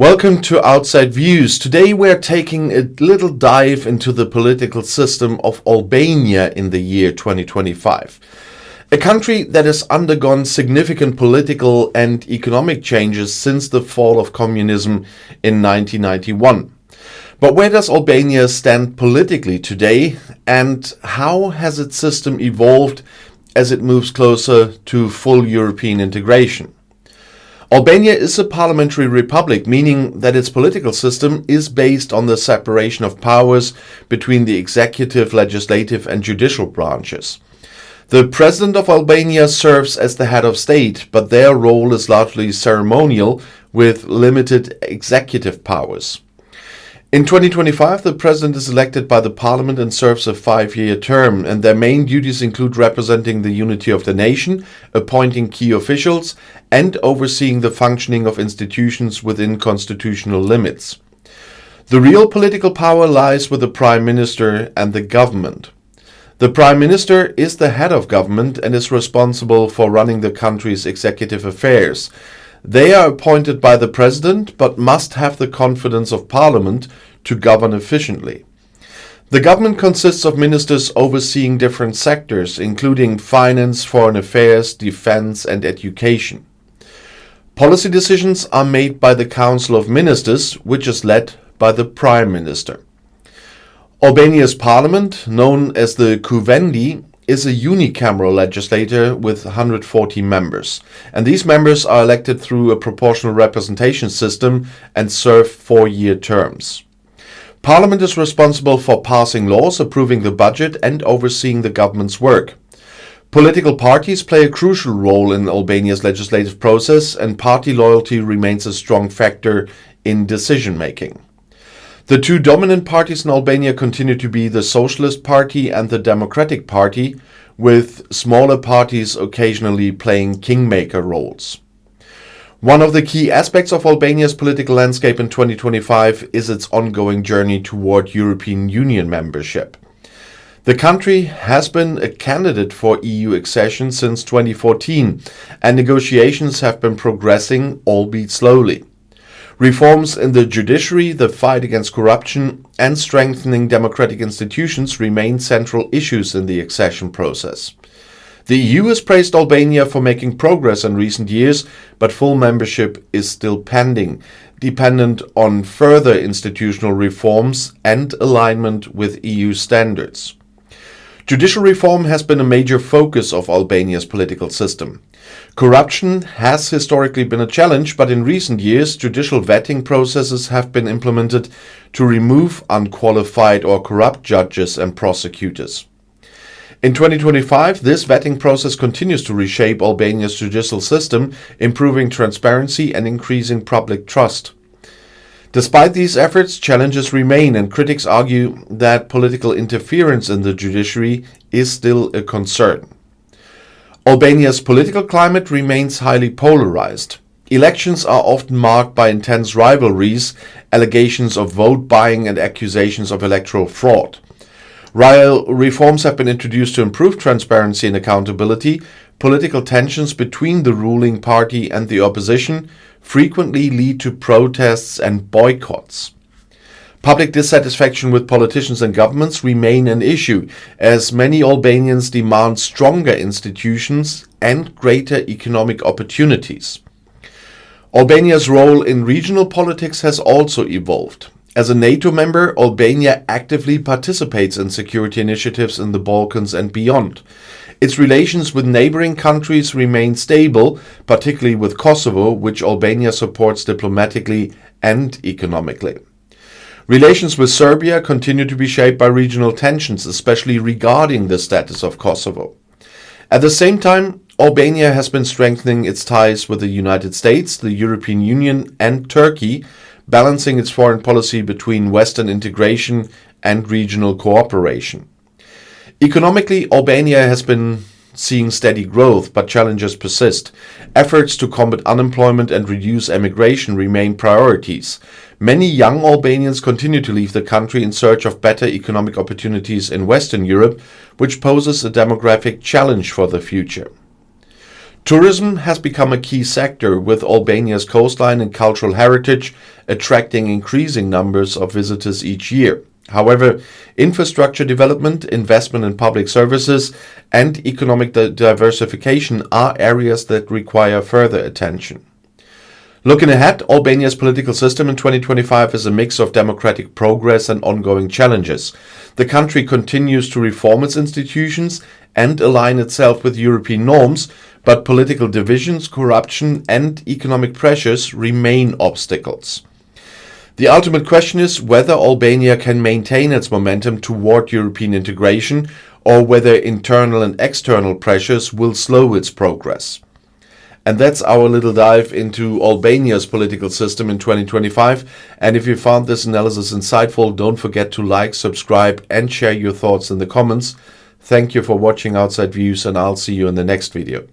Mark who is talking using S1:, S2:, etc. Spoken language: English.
S1: Welcome to Outside Views. Today we're taking a little dive into the political system of Albania in the year 2025. A country that has undergone significant political and economic changes since the fall of communism in 1991. But where does Albania stand politically today, and how has its system evolved as it moves closer to full European integration? Albania is a parliamentary republic, meaning that its political system is based on the separation of powers between the executive, legislative, and judicial branches. The president of Albania serves as the head of state, but their role is largely ceremonial with limited executive powers. In 2025, the president is elected by the parliament and serves a 5-year term, and their main duties include representing the unity of the nation, appointing key officials, and overseeing the functioning of institutions within constitutional limits. The real political power lies with the prime minister and the government. The prime minister is the head of government and is responsible for running the country's executive affairs. They are appointed by the president, but must have the confidence of parliament to govern efficiently. The government consists of ministers overseeing different sectors, including finance, foreign affairs, defense, and education. Policy decisions are made by the Council of Ministers, which is led by the Prime Minister. Albania's parliament, known as the Kuvendi, is a unicameral legislature with 140 members, and these members are elected through a proportional representation system and serve 4-year terms. Parliament is responsible for passing laws, approving the budget, and overseeing the government's work. Political parties play a crucial role in Albania's legislative process, and party loyalty remains a strong factor in decision-making. The two dominant parties in Albania continue to be the Socialist Party and the Democratic Party, with smaller parties occasionally playing kingmaker roles. One of the key aspects of Albania's political landscape in 2025 is its ongoing journey toward European Union membership. The country has been a candidate for EU accession since 2014, and negotiations have been progressing, albeit slowly. Reforms in the judiciary, the fight against corruption, and strengthening democratic institutions remain central issues in the accession process. The EU has praised Albania for making progress in recent years, but full membership is still pending, dependent on further institutional reforms and alignment with EU standards. Judicial reform has been a major focus of Albania's political system. Corruption has historically been a challenge, but in recent years, judicial vetting processes have been implemented to remove unqualified or corrupt judges and prosecutors. In 2025, this vetting process continues to reshape Albania's judicial system, improving transparency and increasing public trust. Despite these efforts, challenges remain, and critics argue that political interference in the judiciary is still a concern. Albania's political climate remains highly polarized. Elections are often marked by intense rivalries, allegations of vote buying, and accusations of electoral fraud. While reforms have been introduced to improve transparency and accountability, political tensions between the ruling party and the opposition frequently lead to protests and boycotts. Public dissatisfaction with politicians and governments remain an issue, as many Albanians demand stronger institutions and greater economic opportunities. Albania's role in regional politics has also evolved. As a NATO member, Albania actively participates in security initiatives in the Balkans and beyond. Its relations with neighboring countries remain stable, particularly with Kosovo, which Albania supports diplomatically and economically. Relations with Serbia continue to be shaped by regional tensions, especially regarding the status of Kosovo. At the same time, Albania has been strengthening its ties with the United States, the European Union, and Turkey, balancing its foreign policy between Western integration and regional cooperation. Economically, Albania has been seeing steady growth, but challenges persist. Efforts to combat unemployment and reduce emigration remain priorities. Many young Albanians continue to leave the country in search of better economic opportunities in Western Europe, which poses a demographic challenge for the future. Tourism has become a key sector, with Albania's coastline and cultural heritage attracting increasing numbers of visitors each year. However, infrastructure development, investment in public services, and economic diversification are areas that require further attention. Looking ahead, Albania's political system in 2025 is a mix of democratic progress and ongoing challenges. The country continues to reform its institutions and align itself with European norms, but political divisions, corruption, and economic pressures remain obstacles. The ultimate question is whether Albania can maintain its momentum toward European integration, or whether internal and external pressures will slow its progress. And that's our little dive into Albania's political system in 2025. And if you found this analysis insightful, don't forget to like, subscribe, and share your thoughts in the comments. Thank you for watching Outside Views, and I'll see you in the next video.